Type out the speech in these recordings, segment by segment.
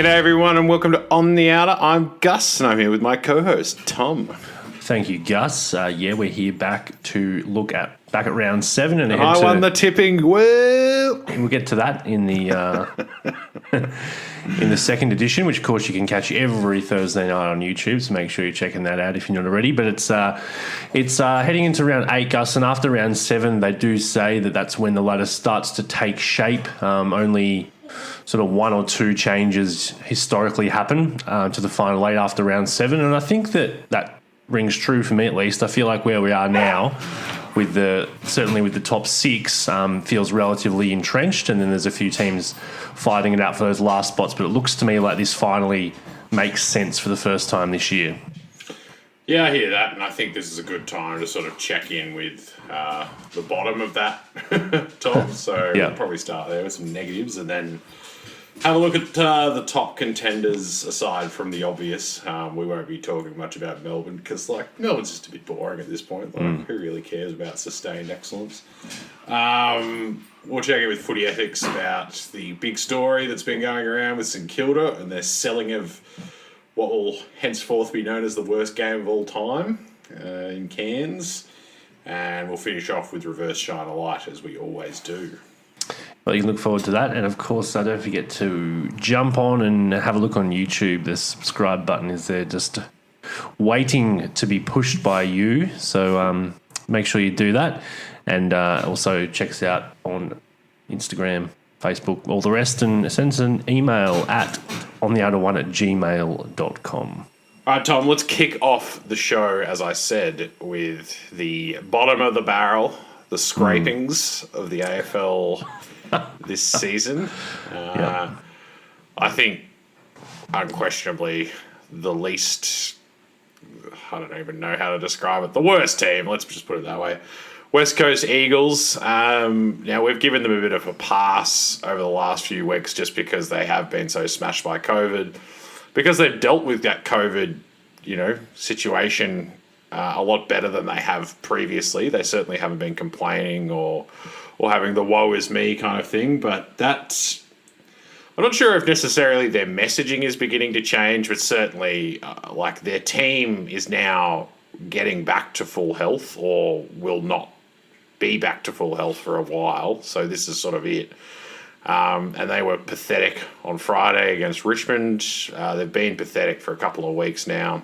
G'day everyone and welcome to On the Outer. I'm Gus and I'm here with my co-host Tom. Thank you, Gus. We're here back to look at round 7 and I won the tipping. Well, we'll get to that in the in the second edition, which of course you can catch every Thursday night on YouTube. So make sure you're checking that out if you're not already. But it's heading into round 8, Gus, and after round 7, they do say that that's when the ladder starts to take shape. Only sort of 1 or 2 changes historically happen to the final 8 after round 7, and I think that rings true for me at least. I feel like where we are now, certainly with the top 6, feels relatively entrenched, and then there's a few teams fighting it out for those last spots. But it looks to me like this finally makes sense for the first time this year. Yeah, I hear that, and I think this is a good time to sort of check in with the bottom of that top. So We'll probably start there with some negatives, and then have a look at the top contenders aside from the obvious. We won't be talking much about Melbourne because, Melbourne's just a bit boring at this point. Who really cares about sustained excellence? We'll check in with Footy Ethics about the big story that's been going around with St Kilda and their selling of what will henceforth be known as the worst game of all time in Cairns. And we'll finish off with Reverse Shine a Light, as we always do. Well, you can look forward to that. And, of course, don't forget to jump on and have a look on YouTube. The subscribe button is there just waiting to be pushed by you. So make sure you do that. And also check us out on Instagram, Facebook, all the rest. And send us an email at ontheouter1@gmail.com. All right, Tom, let's kick off the show, as I said, with the bottom of the barrel, the scrapings of the AFL this season. I think unquestionably the least, I don't even know how to describe it, the worst team, let's just put it that way. West Coast Eagles. Now, we've given them a bit of a pass over the last few weeks just because they have been so smashed by COVID, because they've dealt with that COVID, situation a lot better than they have previously. They certainly haven't been complaining or having the woe is me kind of thing, but that's... I'm not sure if necessarily their messaging is beginning to change, but certainly their team is now getting back to full health or will not be back to full health for a while. So this is sort of it. And they were pathetic on Friday against Richmond. They've been pathetic for a couple of weeks now.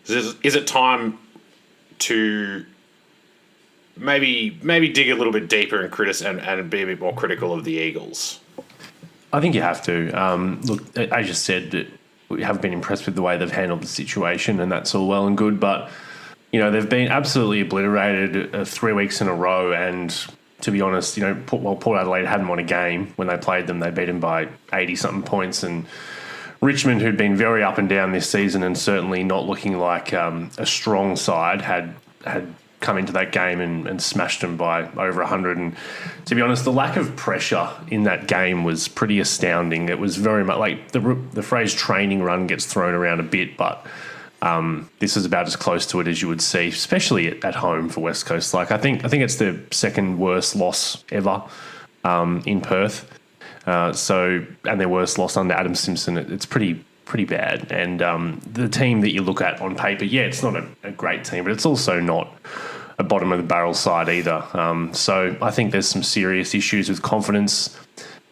Is it time to maybe dig a little bit deeper and be a bit more critical of the Eagles? I think you have to. Look, I just said that we haven't been impressed with the way they've handled the situation, and that's all well and good. But, they've been absolutely obliterated 3 weeks in a row. And to be honest, Port Adelaide hadn't won a game when they played them. They beat them by 80-something points. And Richmond, who'd been very up and down this season and certainly not looking like a strong side, had come into that game and smashed them by over 100. And to be honest, the lack of pressure in that game was pretty astounding. It was very much like the phrase training run gets thrown around a bit, but this is about as close to it as you would see, especially at home for West Coast. I think it's the second worst loss ever in Perth. And their worst loss under Adam Simpson. It's pretty bad. And the team that you look at on paper, it's not a great team, but it's also not a bottom of the barrel side either. So I think there's some serious issues with confidence.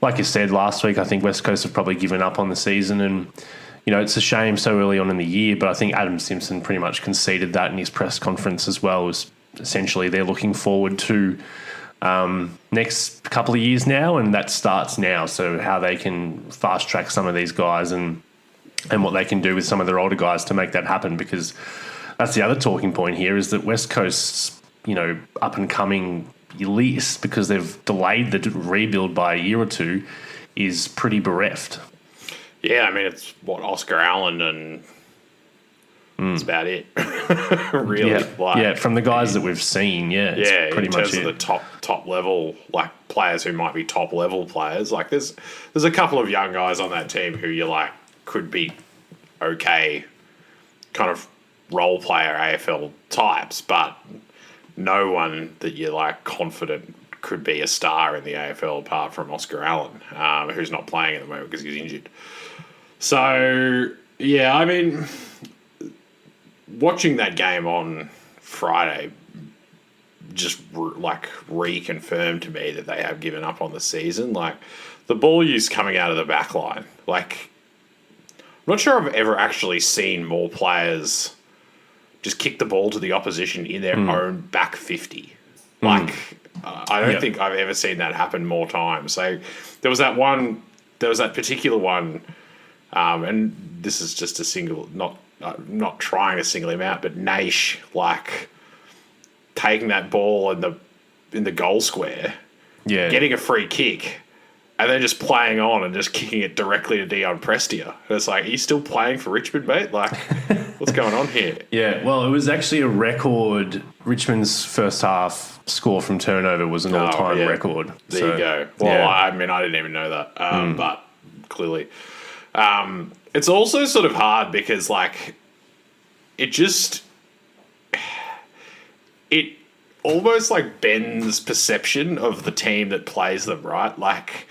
Like you said last week, I think West Coast have probably given up on the season, and it's a shame so early on in the year. But I think Adam Simpson pretty much conceded that in his press conference as well. Was essentially they're looking forward to next couple of years now, and that starts now. So how they can fast track some of these guys and what they can do with some of their older guys to make that happen, because that's the other talking point here is that West Coast's, up and coming list, because they've delayed the rebuild by a year or two, is pretty bereft. Yeah, I mean, it's Oscar Allen and that's about it. Really. From the guys that we've seen, it's pretty much it. In terms of the top level, players who might be top level players, there's a couple of young guys on that team who could be okay, kind of role player AFL types, but no one that you're confident could be a star in the AFL apart from Oscar Allen, who's not playing at the moment because he's injured. So, yeah, I mean, watching that game on Friday just reconfirmed to me that they have given up on the season. Like, the ball use coming out of the back line, like, I'm not sure I've ever actually seen more players just kick the ball to the opposition in their own back 50. Like, I don't think I've ever seen that happen more times. So there was that particular one, and this is just a single, not trying to single him out, but Naish, like, taking that ball in the goal square, getting a free kick, and then just playing on and just kicking it directly to Dion Prestia. And it's like, are you still playing for Richmond, mate? Like, what's going on here? Yeah, well, it was actually a record. Richmond's first half score from turnover was an all-time record. There you go. Well, I mean, I didn't even know that, but clearly. It's also sort of hard because, like, it almost, like, bends perception of the team that plays them, right? Like,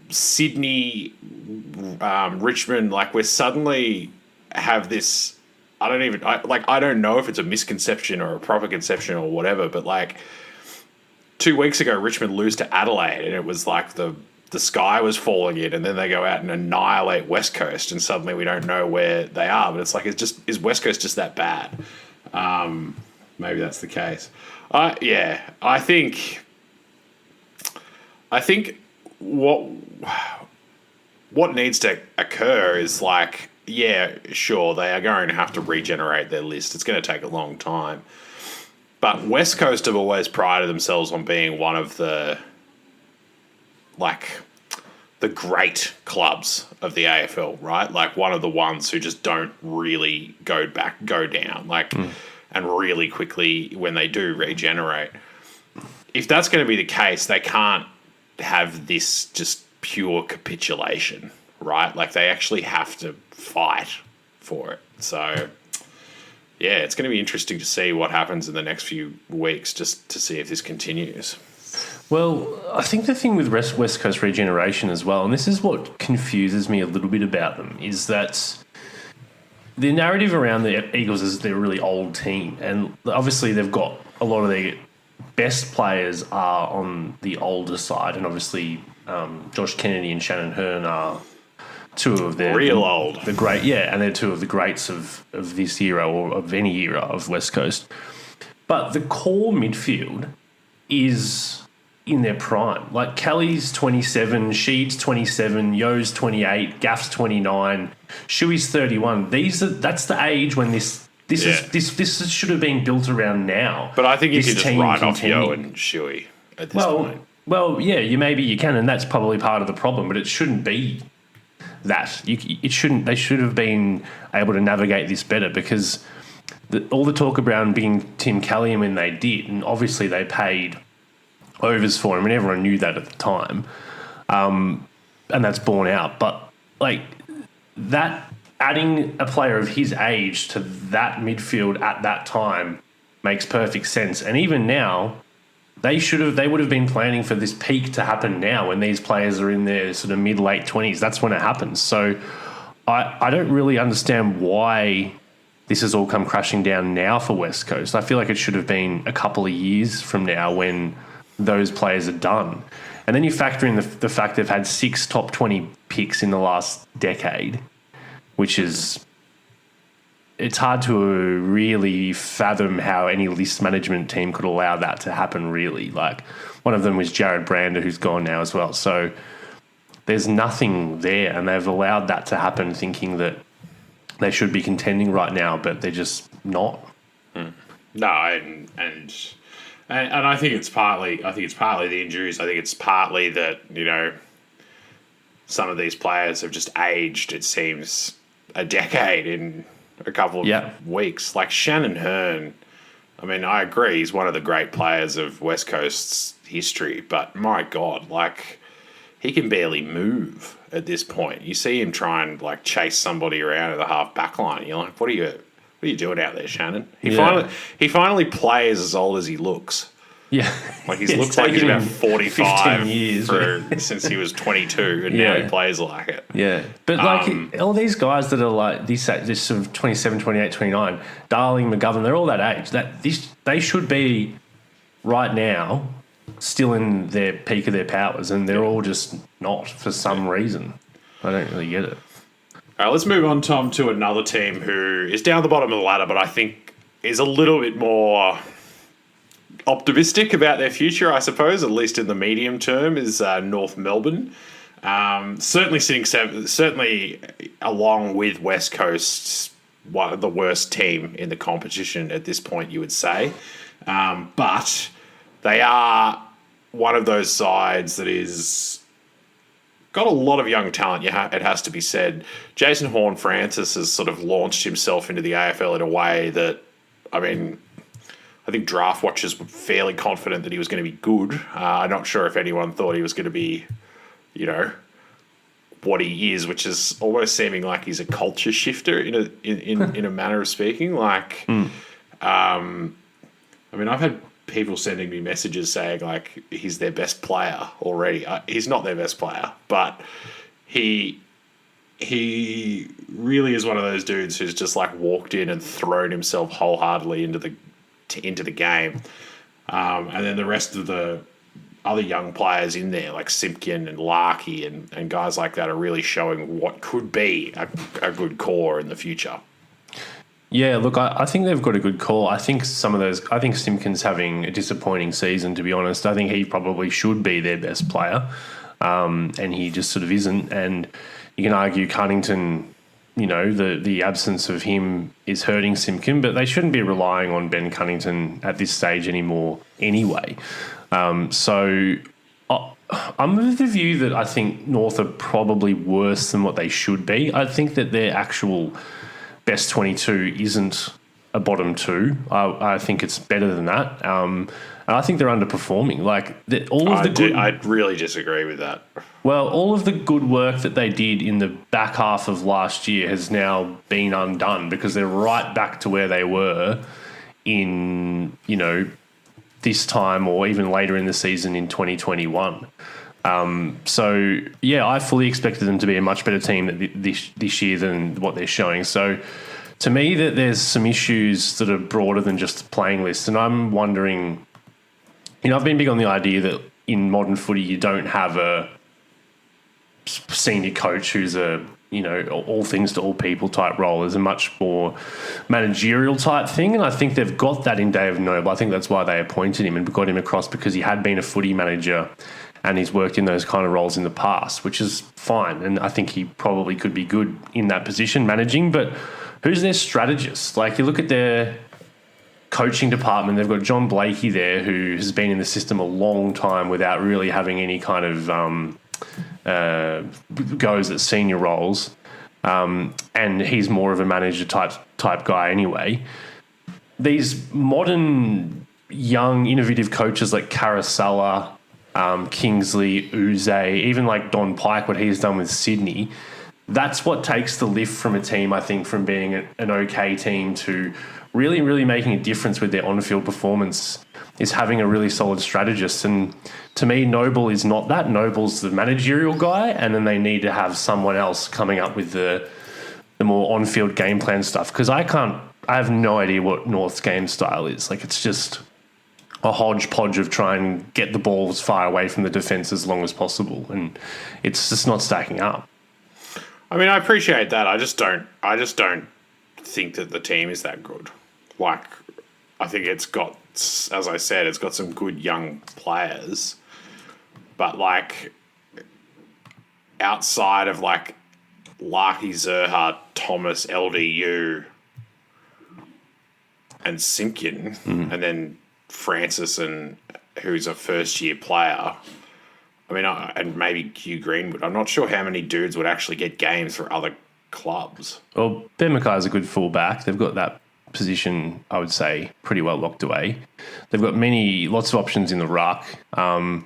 Sydney, Richmond, like, we suddenly have this, I don't know if it's a misconception or a proper conception or whatever, but, like, 2 weeks ago, Richmond lose to Adelaide, and it was like the sky was falling in, and then they go out and annihilate West Coast, and suddenly we don't know where they are. But it's like, is West Coast just that bad? Maybe that's the case. I think what needs to occur is, like, yeah, sure, they are going to have to regenerate their list. It's going to take a long time. But West Coast have always prided themselves on being one of the great clubs of the AFL, right? Like, one of the ones who just don't really go down, like, and really quickly when they do regenerate. If that's going to be the case, they can't have this just pure capitulation, right? Like, they actually have to fight for it. So, yeah, it's going to be interesting to see what happens in the next few weeks, just to see if this continues. Well, I think the thing with West Coast regeneration as well, and this is what confuses me a little bit about them, is that the narrative around the Eagles is they're a really old team, and obviously they've got a lot of their best players are on the older side, and obviously Josh Kennedy and Shannon Hearn are two of their old, the great, and they're two of the greats of this era or of any era of West Coast. But the core midfield is in their prime. Like, Kelly's 27, Sheed's 27, Yo's 28, Gaff's 29, Shuey's 31. That's the age when this should have been built around now. But I think you can just write off Yo and Shuey at this point. Well, yeah, you can, and that's probably part of the problem. But it shouldn't be that. It shouldn't. They should have been able to navigate this better, because all the talk around being Tim Kelly when they did, and obviously they paid overs for him, and everyone knew that at the time, and that's borne out. But, like, that, adding a player of his age to that midfield at that time makes perfect sense. And even now, they would have been planning for this peak to happen now, when these players are in their sort of mid-late 20s. That's when it happens. So I don't really understand why this has all come crashing down now for West Coast. I feel like it should have been a couple of years from now when those players are done. And then you factor in the fact they've had 6 top 20 picks in the last decade, which is, it's hard to really fathom how any list management team could allow that to happen, really. Like, one of them was Jared Brander, who's gone now as well. So there's nothing there, and they've allowed that to happen, thinking that they should be contending right now, but they're just not. No, and I think it's partly the injuries. I think it's partly that, you know, some of these players have just aged, it seems, a decade in a couple of weeks. Like Shannon Hearn, I mean, I agree, he's one of the great players of West Coast's history, but my God, like, he can barely move at this point. You see him try and, like, chase somebody around at the half back line. You're like, what are you doing out there, Shannon? He finally plays as old as he looks. Yeah. Like he's looked like he's taken about him 45 15 years, since he was 22, and now he plays like it. Yeah. But all these guys that are like this sort of 27, 28, 29, Darling, McGovern, they're all that age. They should be right now still in their peak of their powers, and they're all just not for some reason. I don't really get it. All right, let's move on, Tom, to another team who is down the bottom of the ladder, but I think is a little bit more optimistic about their future, I suppose, at least in the medium term, is North Melbourne. Certainly sitting certainly along with West Coast, one of the worst team in the competition at this point, you would say. But they are one of those sides that is got a lot of young talent, it has to be said. Jason Horne-Francis has sort of launched himself into the AFL in a way that, I mean, I think draft watchers were fairly confident that he was going to be good. I'm not sure if anyone thought he was going to be, what he is, which is almost seeming like he's a culture shifter in a manner of speaking. Like, I mean, I've had people sending me messages saying like he's their best player already. He's not their best player, but he really is one of those dudes who's just like walked in and thrown himself wholeheartedly into the game. And then the rest of the other young players in there, like Simpkin and Larkey and guys like that, are really showing what could be a good core in the future. Yeah, look, I think they've got a good call. I think I think Simpkin's having a disappointing season, to be honest. I think he probably should be their best player, and he just sort of isn't. And you can argue Cunnington, the absence of him is hurting Simpkin, but they shouldn't be relying on Ben Cunnington at this stage anymore anyway. So I'm of the view that I think North are probably worse than what they should be. I think that their actual best 22 isn't a bottom two. I think it's better than that. And I think they're underperforming. Like I really disagree with that. Well, all of the good work that they did in the back half of last year has now been undone because they're right back to where they were in, this time or even later in the season in 2021. So, yeah, I fully expected them to be a much better team this year than what they're showing. So, to me, that there's some issues that are broader than just the playing list. And I'm wondering, I've been big on the idea that in modern footy you don't have a senior coach who's a, all things to all people type role. There's a much more managerial type thing. And I think they've got that in Dave Noble. I think that's why they appointed him and got him across, because he had been a footy manager and he's worked in those kind of roles in the past, which is fine. And I think he probably could be good in that position, managing. But who's their strategist? Like, you look at their coaching department, they've got John Blakey there, who has been in the system a long time without really having any kind of goes at senior roles. And he's more of a manager type guy anyway. These modern, young, innovative coaches like Caracella, Kingsley, Uze, even like Don Pike, what he's done with Sydney, that's what takes the lift from a team, I think, from being an okay team to really, really making a difference with their on-field performance, is having a really solid strategist. And to me, Noble is not that. Noble's the managerial guy, and then they need to have someone else coming up with the more on-field game plan stuff, because I have no idea what North's game style is. Like, it's just a hodgepodge of trying and get the ball as far away from the defence as long as possible, and it's just not stacking up. I mean, I appreciate that. I just don't think that the team is that good. Like, I think it's got, as I said, it's got some good young players, but like outside of like Larky, Zerha, Thomas, LDU, and Simpkin, and then Francis, and who's a first-year player. I mean, and maybe Hugh Greenwood. I'm not sure how many dudes would actually get games for other clubs. Well, Ben Mackay's a good fullback. They've got that position, I would say, pretty well locked away. They've got lots of options in the ruck. I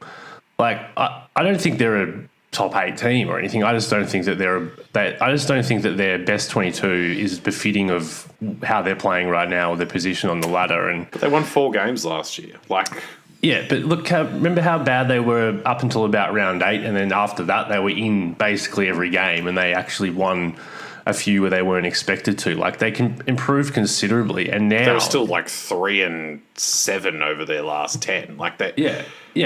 don't think they're a top 8 team or anything. I just don't think that their best 22 is befitting of how they're playing right now, or their position on the ladder. But they won 4 games last year. Like, Yeah, but look, remember how bad they were up until about round 8, and then after that they were in basically every game, and they actually won a few where they weren't expected to. Like, they can improve considerably, and now they're still like 3-7 over their last 10. Like that. Yeah,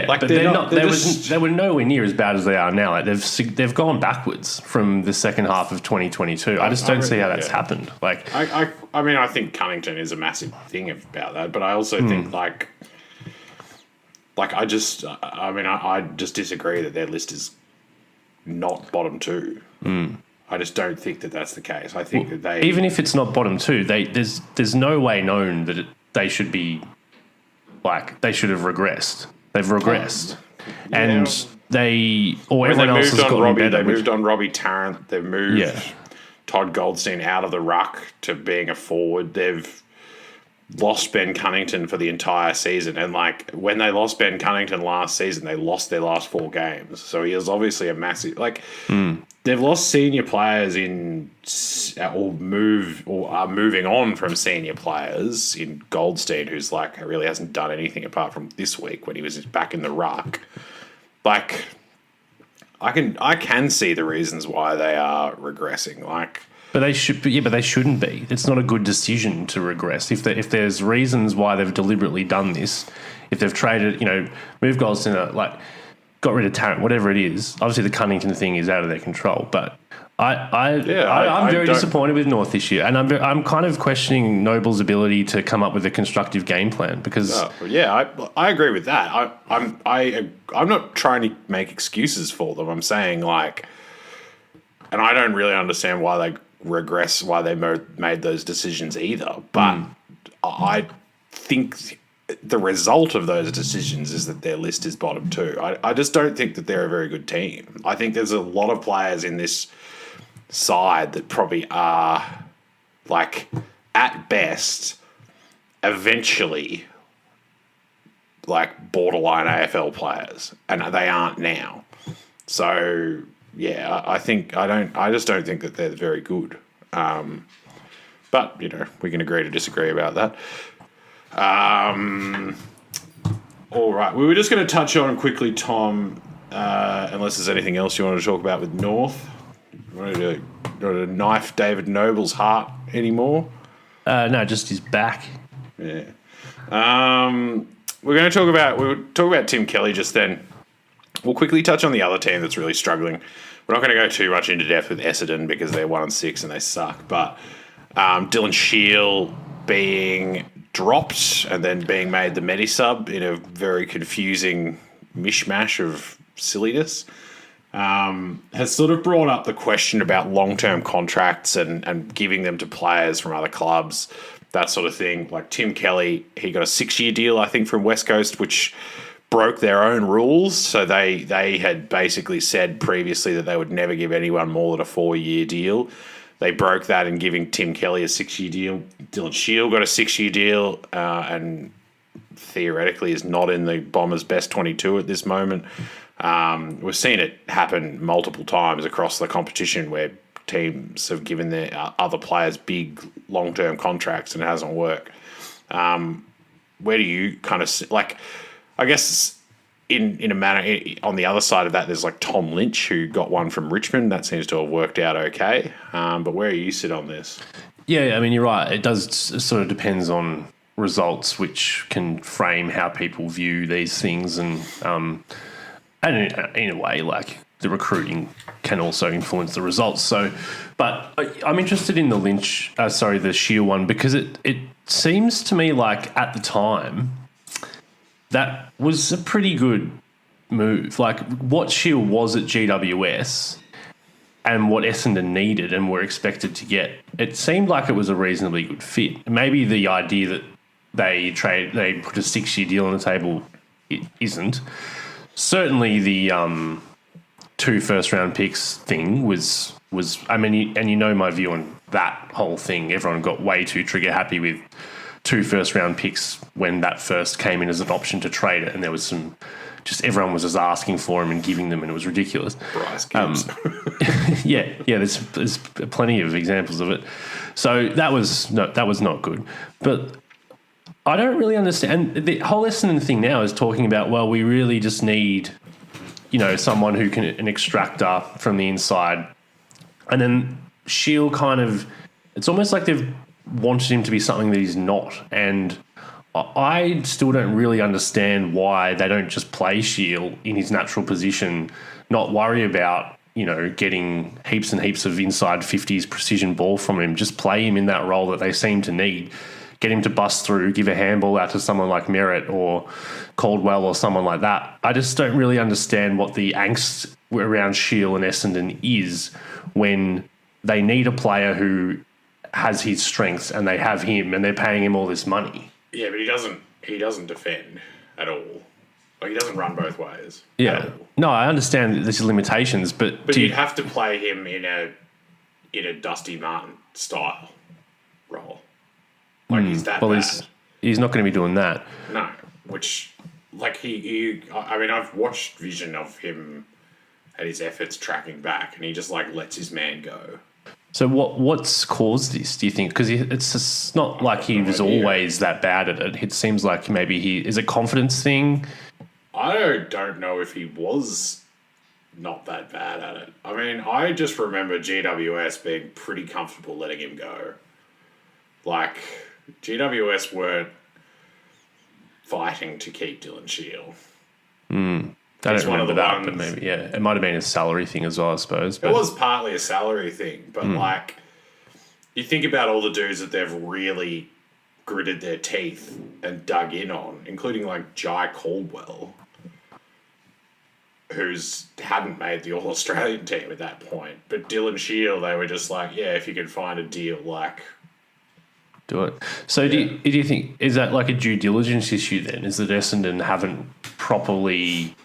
Like but they're not. They were nowhere near as bad as they are now. Like, they've gone backwards from the second half of 2022. I just don't see how that's happened. Like, I mean, I think Cunnington is a massive thing about that, but I also think I just disagree that their list is not bottom 2. I just don't think that that's the case. I think that they, even if it's not bottom 2, there's no way known that they should be they should have regressed. They've regressed, and everyone else has gotten better. They moved on Robbie Tarrant. They've moved Todd Goldstein out of the ruck to being a forward. They've lost Ben Cunnington for the entire season, and when they lost Ben Cunnington last season, they lost their last 4 games. So he is obviously a massive They've lost senior players are moving on from senior players in Goldstein, who's really hasn't done anything apart from this week when he was back in the ruck. I can see the reasons why they are regressing. But they should, but they shouldn't be. It's not a good decision to regress. If there's reasons why they've deliberately done this, if they've traded, moved Goldstein, got rid of Tarrant, whatever it is. Obviously, the Cunnington thing is out of their control. But I'm very disappointed with North this year, and I'm kind of questioning Noble's ability to come up with a constructive game plan because. I agree with that. I'm not trying to make excuses for them. I'm saying and I don't really understand why they regress, why they made those decisions either. But I think the result of those decisions is that their list is bottom 2. I just don't think that they're a very good team. I think there's a lot of players in this side that probably are, at best, eventually, borderline AFL players, and they aren't now. So yeah, I just don't think that they're very good. But we can agree to disagree about that. All right, we were just going to touch on quickly, Tom, unless there's anything else you wanted to talk about with North. You wanted to knife David Noble's heart anymore? No, just his back. Yeah. We'll talk about Tim Kelly just then. We'll quickly touch on the other team that's really struggling. We're not going to go too much into depth with Essendon because they're 1-6 and they suck. But Dylan Shiel being dropped and then being made the medi-sub in a very confusing mishmash of silliness has sort of brought up the question about long-term contracts and giving them to players from other clubs, that sort of thing. Tim Kelly, he got a 6-year deal, I think, from West Coast, which broke their own rules. So they had basically said previously that they would never give anyone more than a 4-year deal. They broke that in giving Tim Kelly a 6-year deal. Dylan Shiel got a 6-year deal and theoretically is not in the Bombers' best 22 at this moment. We've seen it happen multiple times across the competition where teams have given their other players big long-term contracts and it hasn't worked. Where do you kind of I guess in a manner, on the other side of that, there's Tom Lynch, who got one from Richmond. That seems to have worked out okay. But where do you sit on this? Yeah, I mean, you're right. It sort of depends on results, which can frame how people view these things. And in a way, the recruiting can also influence the results. So, but I'm interested in the Shiel one, because it seems to me at the time, that was a pretty good move. What Shiel was at GWS and what Essendon needed and were expected to get, it seemed like it was a reasonably good fit. Maybe the idea that they put a 6-year deal on the table, it isn't. Certainly the 2 first-round picks thing was I mean, and my view on that whole thing. Everyone got way too trigger happy with 2 first-round picks when that first came in as an option to trade it, and there was everyone was just asking for them and giving them, and it was ridiculous. Bryce Gibbs. Yeah, there's plenty of examples of it. So that was not good. But I don't really understand. The whole Essendon thing now is talking about, well, we really just need, someone who can, an extractor from the inside. And then Shiel it's almost like they've wanted him to be something that he's not. And I still don't really understand why they don't just play Shiel in his natural position, not worry about, getting heaps and heaps of inside 50s precision ball from him. Just play him in that role that they seem to need. Get him to bust through, give a handball out to someone like Merritt or Caldwell or someone like that. I just don't really understand what the angst around Shiel and Essendon is when they need a player who has his strengths and they have him and they're paying him all this money. Yeah, but he doesn't defend at all. Like, he doesn't run both ways. Yeah. No, I understand that there's limitations, but you'd have to play him in a Dusty Martin style role. Like, he's that bad. He's not going to be doing that. No, which, like, I've watched vision of him and his efforts tracking back, and he just, like, lets his man go. So what's caused this, do you think? Because it's not like he was always that bad at it. It seems like maybe is it a confidence thing? I don't know if he was not that bad at it. I mean, I just remember GWS being pretty comfortable letting him go. Like, GWS weren't fighting to keep Dylan Shiel. I don't remember that, but maybe, yeah. It might have been a salary thing as well, I suppose. It was partly a salary thing, but, like, you think about all the dudes that they've really gritted their teeth and dug in on, including, like, Jai Caldwell, who's hadn't made the All-Australian team at that point. But Dylan Shiel, they were just like, yeah, if you could find a deal, like... do it. So do you think, is that like a due diligence issue then? Is that Essendon haven't properly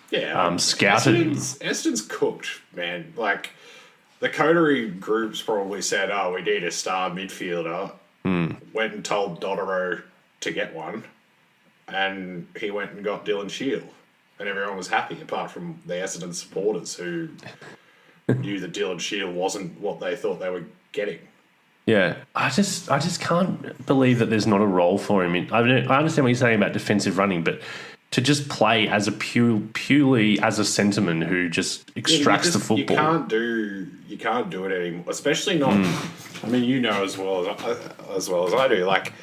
scouted? Essendon's cooked, man. Like, the coterie groups probably said, oh, we need a star midfielder. Went and told Dodoro to get one. And he went and got Dylan Shiel. And everyone was happy, apart from the Essendon supporters who knew that Dylan Shiel wasn't what they thought they were getting. Yeah, I just can't believe that there's not a role for him. I understand what you're saying about defensive running, but to just play as a purely as a centreman who just extracts the football, you can't do it anymore. Especially not. I mean, as well as I do. Like,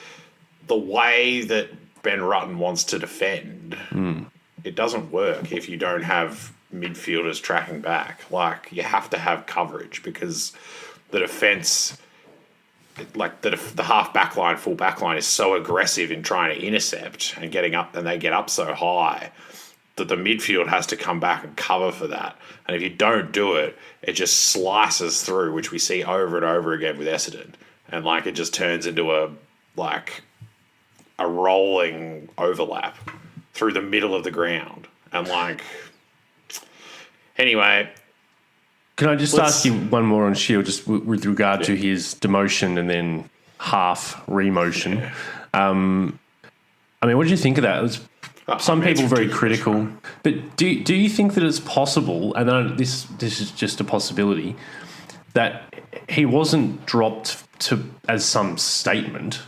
the way that Ben Rutten wants to defend, it doesn't work if you don't have midfielders tracking back. Like, you have to have coverage because the defence. Like the half back line, full back line is so aggressive in trying to intercept and getting up, and they get up so high that the midfield has to come back and cover for that. And if you don't do it, it just slices through, which we see over and over again with Essendon. And like, it just turns into a rolling overlap through the middle of the ground. And like, anyway. Can I just ask you one more on Shield, just with regard to his demotion and then half remotion? Yeah. I mean, what did you think of that? It was some people very critical, but do you think that it's possible? And this is just a possibility that he wasn't dropped as some statement,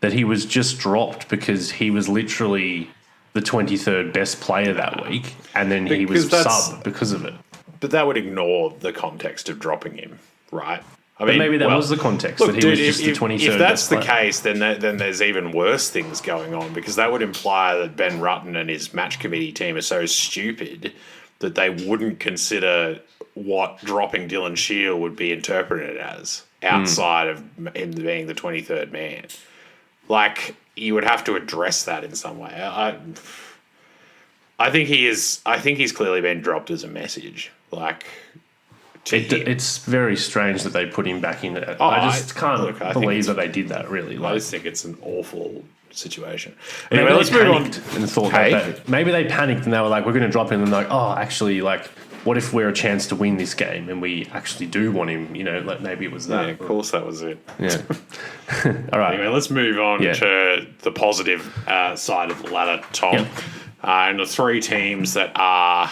that he was just dropped because he was literally the 23rd best player that week, and then he was subbed because of it. But that would ignore the context of dropping him, right? I mean, maybe that was the context, that he was just the 23rd. If that's the case, then there's even worse things going on, because that would imply that Ben Rutten and his match committee team are so stupid that they wouldn't consider what dropping Dylan Shiel would be interpreted as outside of him being the 23rd man. Like, you would have to address that in some way. I think he's clearly been dropped as a message. Like, it's very strange that they put him back in. I just can't believe that they did that. Really, I just think it's an awful situation. Anyway, let's move on. And thought that maybe they panicked and they were like, "We're going to drop him." And they're like, "Oh, actually, like, what if we're a chance to win this game and we actually do want him?" Like, maybe it was that. Yeah, of course, that was it. Yeah. All right. Anyway, let's move on to the positive side of the ladder, Tom. Yep. And the three teams that are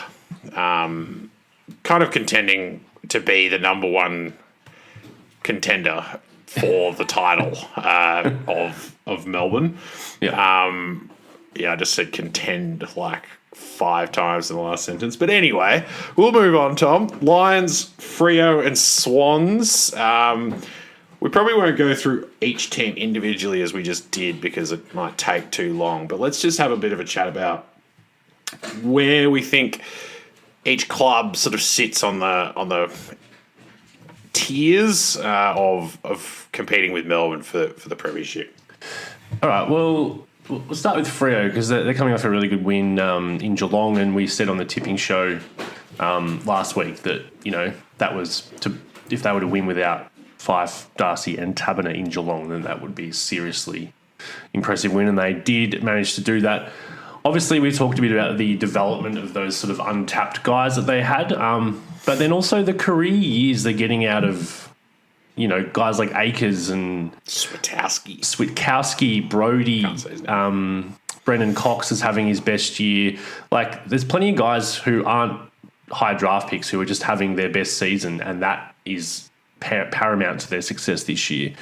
kind of contending to be the number one contender for the title of Melbourne. Yeah. I just said contend like 5 times in the last sentence. But anyway, we'll move on, Tom. Lions, Freo, and Swans. We probably won't go through each team individually as we just did because it might take too long. But let's just have a bit of a chat about where we think each club sort of sits on the tiers of competing with Melbourne for the premiership. All right, well, we'll start with Freo because they're coming off a really good win in Geelong, and we said on the tipping show last week that, that was if they were to win without Fife, Darcy and Taberner in Geelong, then that would be a seriously impressive win, and they did manage to do that. Obviously, we talked a bit about the development of those sort of untapped guys that they had, but then also the career years they're getting out of, guys like Akers and Switkowski, Brody, Brendan Cox is having his best year. Like, there's plenty of guys who aren't high draft picks who are just having their best season, and that is paramount to their success this year.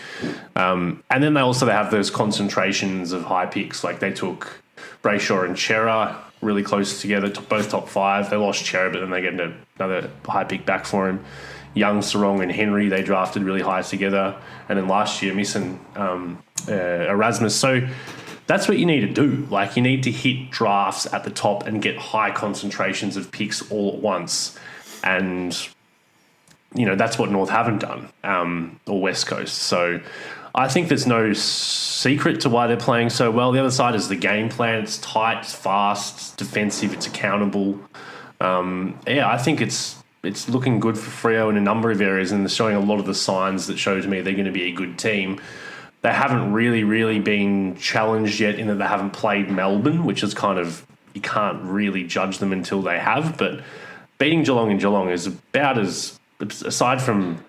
And then they have those concentrations of high picks, like they took Brayshaw and Chera really close together, both top 5. They lost Chera, but then they get another high pick back for him. Young, Sarong and Henry, they drafted really high together. And then last year, missing Erasmus. So that's what you need to do. Like, you need to hit drafts at the top and get high concentrations of picks all at once. And, that's what North haven't done, or West Coast. So I think there's no secret to why they're playing so well. The other side is the game plan. It's tight, it's fast, it's defensive, it's accountable. I think it's looking good for Freo in a number of areas, and they're showing a lot of the signs that show to me they're going to be a good team. They haven't really been challenged yet in that they haven't played Melbourne, which is kind of, you can't really judge them until they have. But beating Geelong in Geelong is about as, aside from,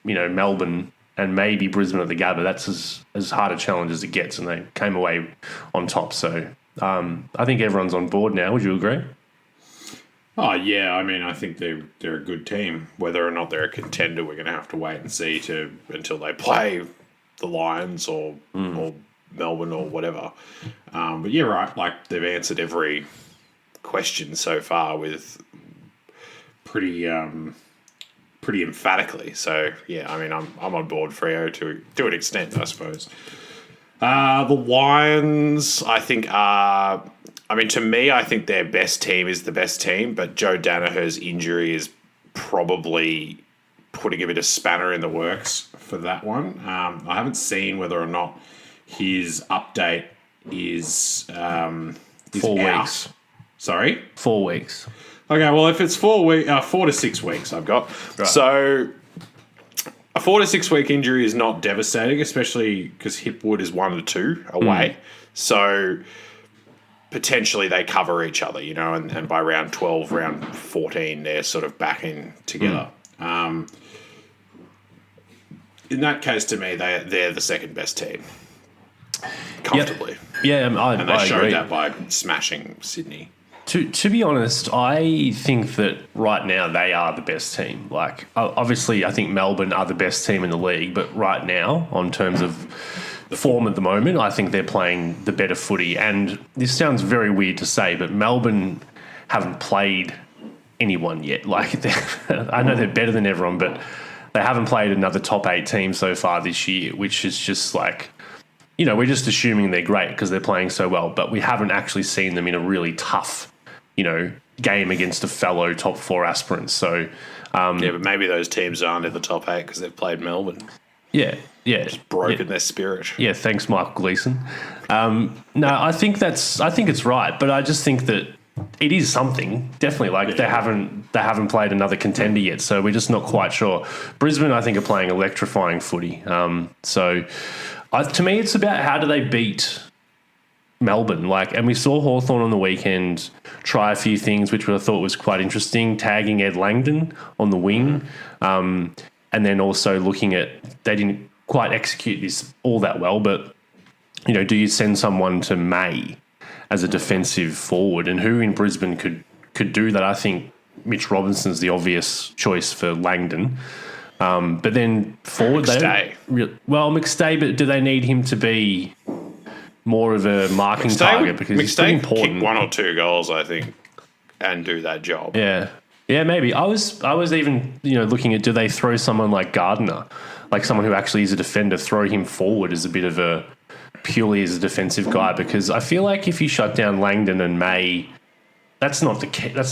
Melbourne and maybe Brisbane at the Gabba, that's as hard a challenge as it gets, and they came away on top. So I think everyone's on board now. Would you agree? Oh, yeah. I mean, I think they're a good team. Whether or not they're a contender, we're going to have to wait and see until they play the Lions or Melbourne or whatever. But yeah, right. Like, they've answered every question so far with pretty emphatically. So yeah, I mean, I'm on board Freo to an extent, I suppose. The Lions, I think, are. I mean, to me, I think their best team is the best team, but Joe Danaher's injury is probably putting a bit of spanner in the works for that one. I haven't seen whether or not his update is 4 out. weeks. Sorry? 4 weeks. Okay, well, if it's 4 to 6 weeks, I've got. Right. So a 4 to 6 week injury is not devastating, especially because Hipwood is 1 to 2 away. So potentially they cover each other, and by round 12, round 14, they're sort of back in together. In that case, to me, they're the second best team. Comfortably. Yep. Yeah, and they showed that by smashing Sydney. To be honest, I think that right now they are the best team. Like, obviously, I think Melbourne are the best team in the league, but right now, on terms of the form at the moment, I think they're playing the better footy. And this sounds very weird to say, but Melbourne haven't played anyone yet. Like, I know they're better than everyone, but they haven't played another top 8 team so far this year, which is just like, we're just assuming they're great because they're playing so well, but we haven't actually seen them in a really tough, game against a fellow top 4 aspirant. So, but maybe those teams aren't in the top 8 because they've played Melbourne. Yeah. Just broken their spirit. Yeah, thanks, Michael Gleeson. No, I think it's right, but I just think that it is something, definitely. Like, they haven't played another contender yet, so we're just not quite sure. Brisbane, I think, are playing electrifying footy. To me, it's about how do they beat Melbourne. Like, and we saw Hawthorn on the weekend try a few things, which I thought was quite interesting, tagging Ed Langdon on the wing, and then also looking at, they didn't quite execute this all that well, but, do you send someone to May as a defensive forward, and who in Brisbane could do that? I think Mitch Robinson's the obvious choice for Langdon. But then forward, McStay, but do they need him to be more of a marking target? Because he's pretty important. Kick 1 or 2 goals, I think, and do that job. Yeah, maybe. I was even looking at, do they throw someone like Gardner, like someone who actually is a defender, throw him forward as a bit of a purely as a defensive guy? Because I feel like if you shut down Langdon and May, that's not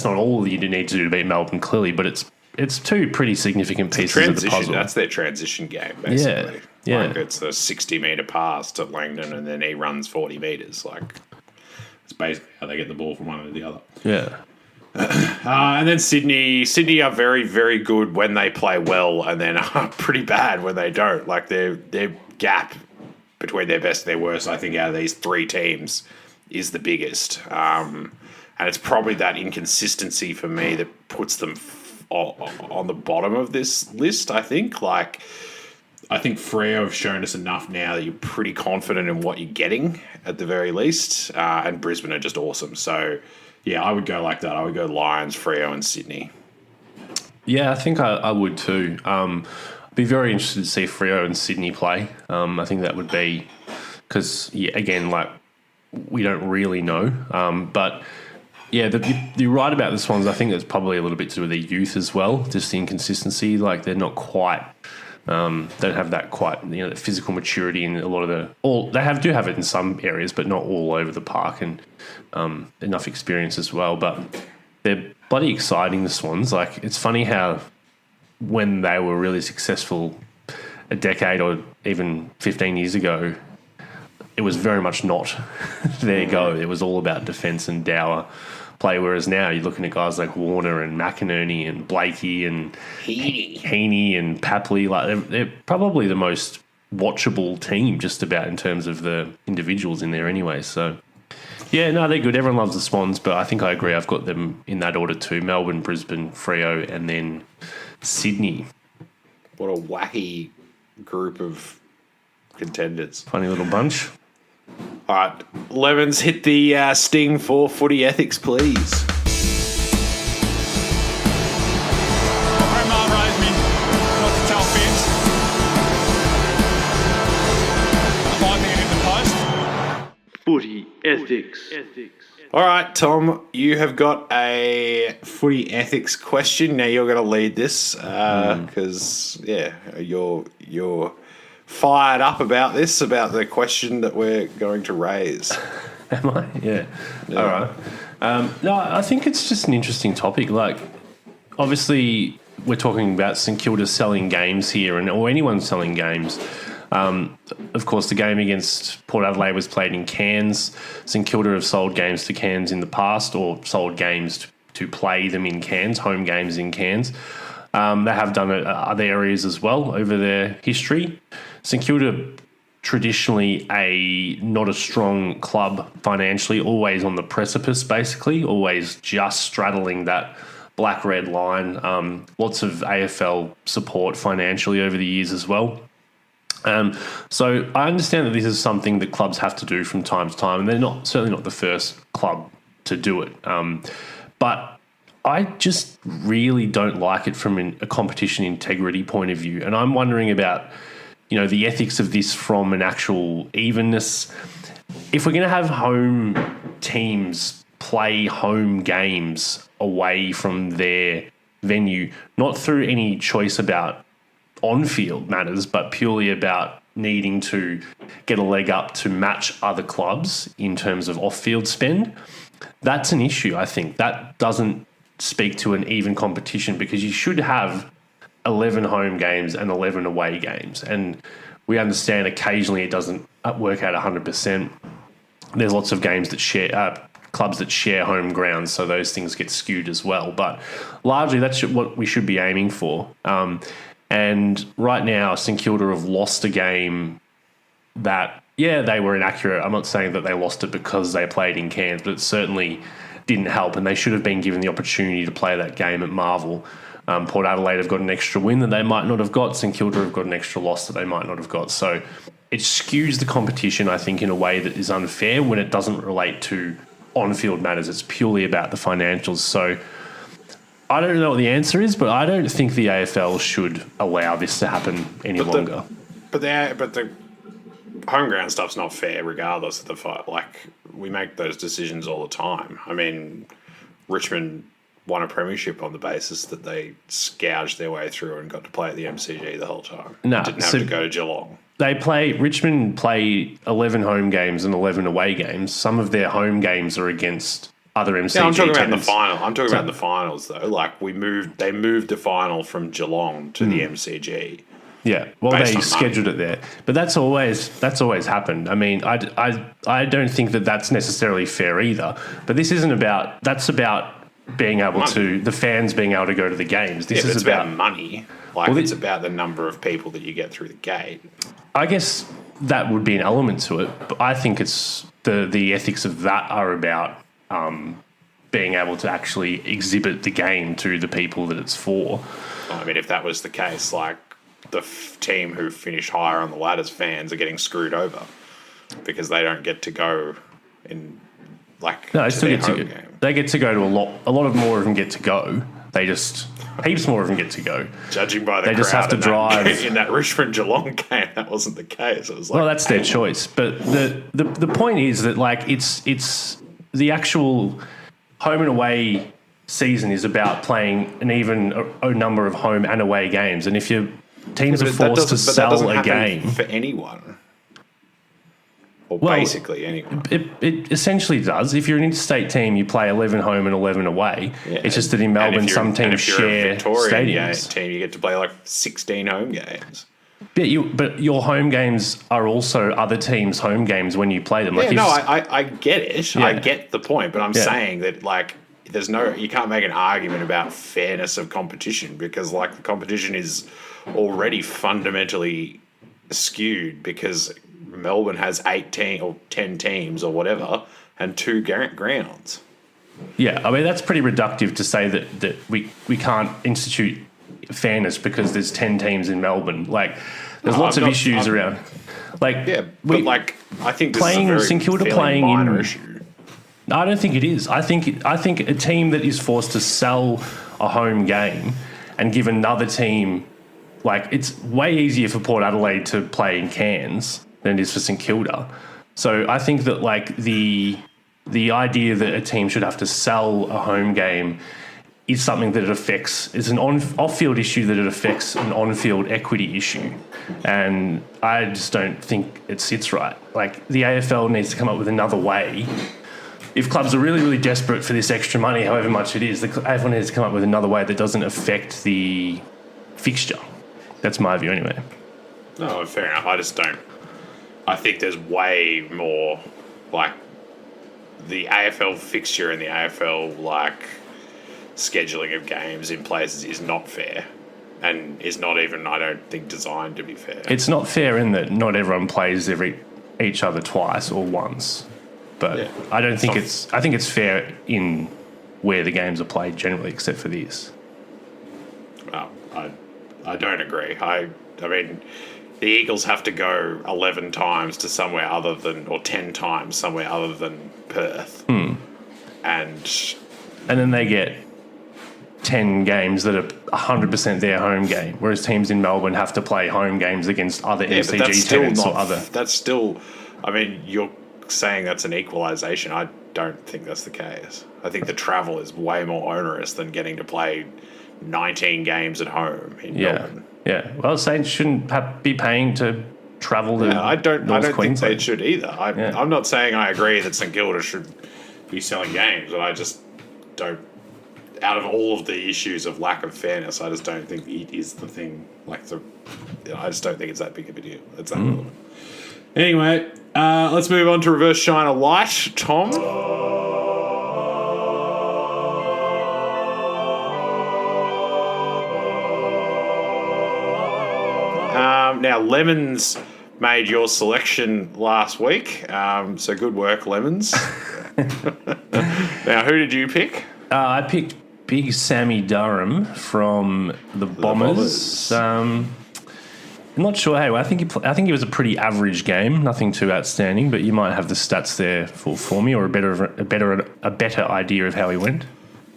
all you need to do to beat Melbourne, clearly, but it's two pretty significant pieces of the puzzle. That's their transition game, basically. Yeah. Like it's the 60-metre pass to Langdon and then he runs 40 metres. Like, it's basically how they get the ball from one to the other. Yeah. And then Sydney are very, very good when they play well, and then are pretty bad when they don't. Like their gap between their best and their worst, I think, out of these 3 teams is the biggest. And it's probably that inconsistency for me that puts them on the bottom of this list, I think. Like, I think Freo have shown us enough now that you're pretty confident in what you're getting at the very least. And Brisbane are just awesome. So, yeah, I would go like that. I would go Lions, Freo, and Sydney. Yeah, I think I would too. I'd be very interested to see Freo and Sydney play. I think that would be because, again, like, we don't really know. But, yeah, you're right about the Swans. I think it's probably a little bit to do with their youth as well, just the inconsistency. Like, they're not quite... don't have that quite, the physical maturity in a lot of they do have it in some areas, but not all over the park, and enough experience as well. But they're bloody exciting, the Swans. Like, it's funny how when they were really successful a decade or even 15 years ago, it was very much not their go. It was all about defence and dour play, whereas now you're looking at guys like Warner and McInerney and Blakey and Heaney and Papley. Like, they're probably the most watchable team just about in terms of the individuals in there anyway. So, yeah, no, they're good. Everyone loves the Swans, but I think I agree. I've got them in that order too. Melbourne, Brisbane, Freo, and then Sydney. What a wacky group of contenders. Funny little bunch. All right, Lemons, hit the sting for footy ethics, please. Omar raised me not to tell Vince. I might think it hit the post. Footy ethics. All right, Tom, you have got a footy ethics question. Now you're going to lead this because, you're fired up about this, about the question that we're going to raise. Am I? Yeah. All right. No, I think it's just an interesting topic. Like, obviously, we're talking about St Kilda selling games here, or anyone selling games. Of course, the game against Port Adelaide was played in Cairns. St Kilda have sold games to Cairns in the past, or sold games to play them in Cairns, home games in Cairns. They have done it other areas as well over their history. St Kilda, traditionally not a strong club financially, always on the precipice, basically, always just straddling that black-red line. Lots of AFL support financially over the years as well. So I understand that this is something that clubs have to do from time to time, and they're certainly not the first club to do it. But I just really don't like it from a competition integrity point of view. And I'm wondering about, the ethics of this from an actual evenness. If we're going to have home teams play home games away from their venue, not through any choice about on-field matters, but purely about needing to get a leg up to match other clubs in terms of off-field spend, that's an issue, I think. That doesn't speak to an even competition, because you should have 11 home games and 11 away games. And we understand occasionally it doesn't work out 100%. There's lots of games that share clubs that share home grounds, so those things get skewed as well. But largely that's what we should be aiming for. And right now, St Kilda have lost a game that, they were inaccurate. I'm not saying that they lost it because they played in Cairns, but it certainly didn't help, and they should have been given the opportunity to play that game at Marvel. Port Adelaide have got an extra win that they might not have got. St Kilda have got an extra loss that they might not have got. So it skews the competition, I think, in a way that is unfair when it doesn't relate to on-field matters. It's purely about the financials. So I don't know what the answer is, but I don't think the AFL should allow this to happen any longer. But the home ground stuff's not fair regardless of the fight. Like, we make those decisions all the time. I mean, Richmond won a premiership on the basis that they scourged their way through and got to play at the MCG the whole time. No, didn't have to go to Geelong. Richmond play 11 home games and 11 away games. Some of their home games are against other MCG I'm talking about in the tenants. final. I'm talking about in the finals though. Like, they moved the final from Geelong to the MCG. Yeah, well, Based they on scheduled it there, but that's always happened. I mean, I don't think that that's necessarily fair either. But this isn't about. That's about being able to the fans being able to go to the games. This is it's about money. Like, Well, it's about the number of people that you get through the gate. I guess that would be an element to it, but I think it's the ethics of that are about being able to actually exhibit the game to the people that it's for. I mean, if that was the case, like, the team who finish higher on the ladder's fans are getting screwed over because they don't get to go in, like, No, they to still their get to home go. game. They get to go to a lot of more of them get to go. They just heaps more of them get to go. Judging by the They just have to crowd drive. in that Richmond Geelong game, that wasn't the case. It was like, Well, that's their choice. But the point is that, like, it's the actual home and away season is about playing an even a number of home and away games. And if your teams are forced to sell a game for anyone, or Well, basically anyone. it essentially does. If you're an interstate team, you play 11 home and 11 away. Yeah. It's just that in And Melbourne, if you're- some and teams if you're share a Victorian stadiums. team, you get to play like 16 home games. But your home games are also other teams' home games when you play them. Like, I get it. I Yeah. get the point, but I'm Yeah. saying that, like, you can't make an argument about fairness of competition because, like, the competition is already fundamentally skewed because Melbourne has 18 or 10 teams or whatever and 2 grounds. Yeah, I mean, that's pretty reductive to say that we can't institute fairness because there's 10 teams in Melbourne. Like, there's lots of issues around. Like, Yeah, but like, I think this playing is a very St Kilda fairly playing minor in- issue. I don't think it is. I think a team that is forced to sell a home game and give another team, like, it's way easier for Port Adelaide to play in Cairns than it is for St Kilda. So I think that, like, the idea that a team should have to sell a home game is something that it's an off-field issue that it affects an on-field equity issue. And I just don't think it sits right. Like, the AFL needs to come up with another way. If clubs are really, really desperate for this extra money, however much it is, the AFL needs to come up with another way that doesn't affect the fixture. That's my view anyway. No, fair enough. I just don't. I think there's way more, like, the AFL fixture and the AFL, like, scheduling of games in places is not fair and is not even, I don't think, designed to be fair. It's not fair in that not everyone plays each other twice or once. But Yeah. I don't think I think it's fair in where the games are played generally, except for this. Well, I don't agree. I mean, the Eagles have to go 11 times to somewhere other than, or 10 times somewhere other than Perth. And then they get 10 games that are 100% their home game, whereas teams in Melbourne have to play home games against other yeah, but MCG that's still tenants not, or other. that's still, I mean, you're saying that's an equalisation. I don't think that's the case. I think the travel is way more onerous than getting to play 19 games at home in Melbourne. Yeah. Well, Saints shouldn't be paying to travel to I don't think Queensland. they should either. I'm not saying I agree that St Kilda should be selling games, but I just don't. Out of all of the issues of lack of fairness, I just don't think it is the thing. Like I just don't think it's that big of a deal. It's that relevant. Anyway, let's move on to Reverse Shine a Light. Tom. Now, Lemons made your selection last week, so good work, Lemons. Now, who did you pick? I picked Big Sammy Durham from the Bombers. I'm not sure. Hey, I think it was a pretty average game, nothing too outstanding. But you might have the stats there for me, or a better idea of how he went.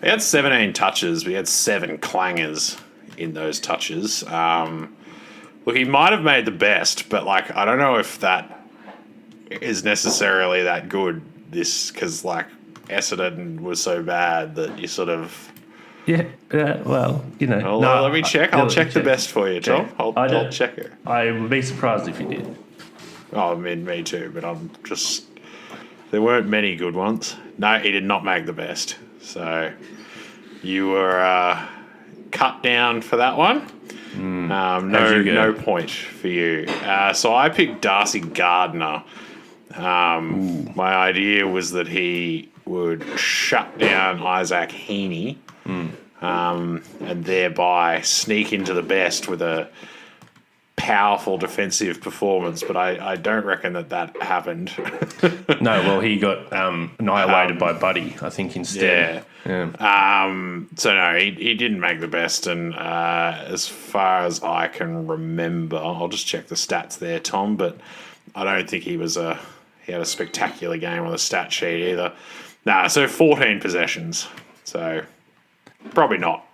He had 17 touches. We had 7 clangers in those touches. Look, he might have made the best, but like I don't know if that is necessarily that good. This because like Essendon was so bad that you sort of. Yeah, well, you know. Let me check. I'll check the best for you, Tom. I'll check it. I would be surprised if you did. Oh, I mean, me too, but I'm just... There weren't many good ones. No, he did not make the best. So you were cut down for that one. No point for you. So I picked Darcy Gardner. My idea was that he would shut down Isaac Heaney and thereby sneak into the best with a powerful defensive performance, but I don't reckon that happened. No, well, he got annihilated by Buddy, I think, instead. Yeah. So, no, he didn't make the best, and as far as I can remember, I'll just check the stats there, Tom, but I don't think he had a spectacular game on the stat sheet either. Nah, so 14 possessions. So, probably not.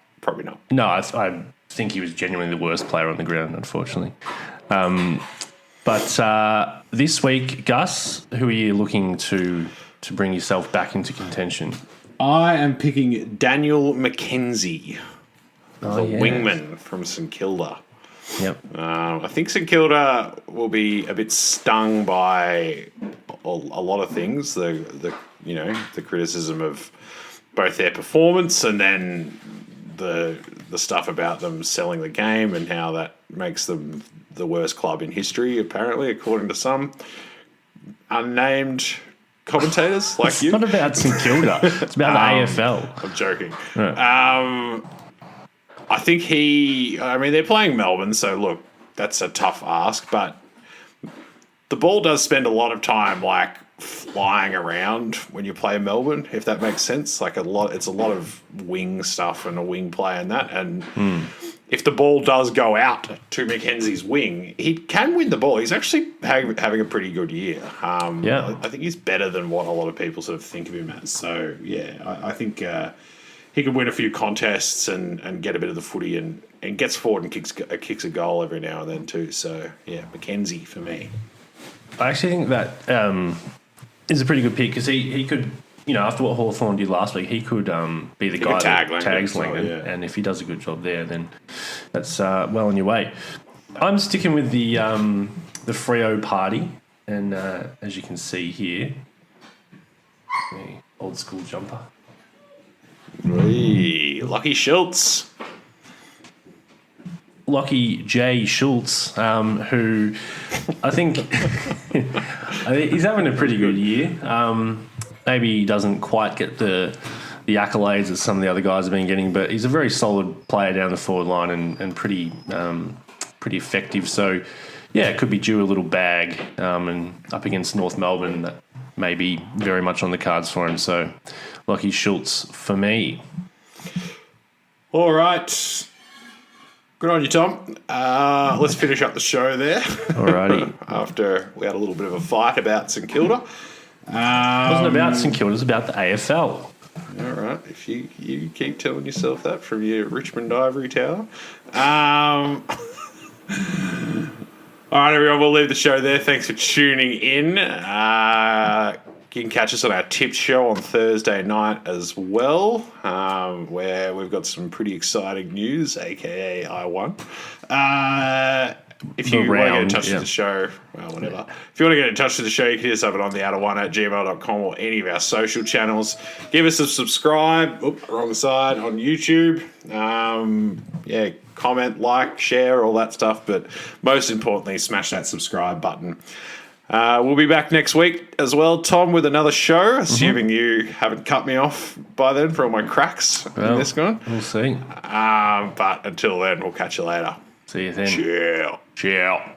No, I think he was genuinely the worst player on the ground, unfortunately. But this week, Gus, who are you looking to bring yourself back into contention? I am picking Daniel McKenzie, wingman from St Kilda. Yep. I think St Kilda will be a bit stung by a lot of things. The criticism of both their performance and then the stuff about them selling the game and how that makes them the worst club in history, apparently, according to some unnamed commentators like it's you. It's not about St Kilda. It's about the AFL. I'm joking. Yeah. I think they're playing Melbourne, so look, that's a tough ask, but the ball does spend a lot of time like flying around when you play Melbourne, if that makes sense. Like it's a lot of wing stuff and a wing play and that. And if the ball does go out to Mackenzie's wing, he can win the ball. He's actually having a pretty good year. I think he's better than what a lot of people sort of think of him as. So yeah, I think he could win a few contests and get a bit of the footy and gets forward and kicks a goal every now and then too. So yeah, Mackenzie for me. I actually think that is a pretty good pick because he could, after what Hawthorn did last week, he could be the guy that tags Langdon. Yeah. And if he does a good job there, then that's well on your way. I'm sticking with the Freo party, and as you can see here, the old school jumper. Hey, Lucky Schultz. Lockie J. Schultz, who I think he's having a pretty good year. Maybe he doesn't quite get the accolades that some of the other guys have been getting, but he's a very solid player down the forward line and pretty effective. So, yeah, it could be due a little bag and up against North Melbourne. That may be very much on the cards for him. So, Lockie Schultz for me. All right. Good on you, Tom. Let's finish up the show there. Alrighty. After we had a little bit of a fight about St Kilda. It wasn't about St Kilda, it was about the AFL. All right. If you keep telling yourself that from your Richmond ivory tower. All right, everyone, we'll leave the show there. Thanks for tuning in. You can catch us on our Tips show on Thursday night as well, where we've got some pretty exciting news, a.k.a. I won. If you want to get in touch with the show, whatever. If you want to get in touch with the show, you can hit us up on theadder1@gmail.com or any of our social channels. Give us a subscribe. Wrong side on YouTube. Comment, like, share, all that stuff. But most importantly, smash that subscribe button. We'll be back next week as well, Tom, with another show, assuming you haven't cut me off by then for all my cracks in this one. We'll see. But until then, we'll catch you later. See you then. Ciao.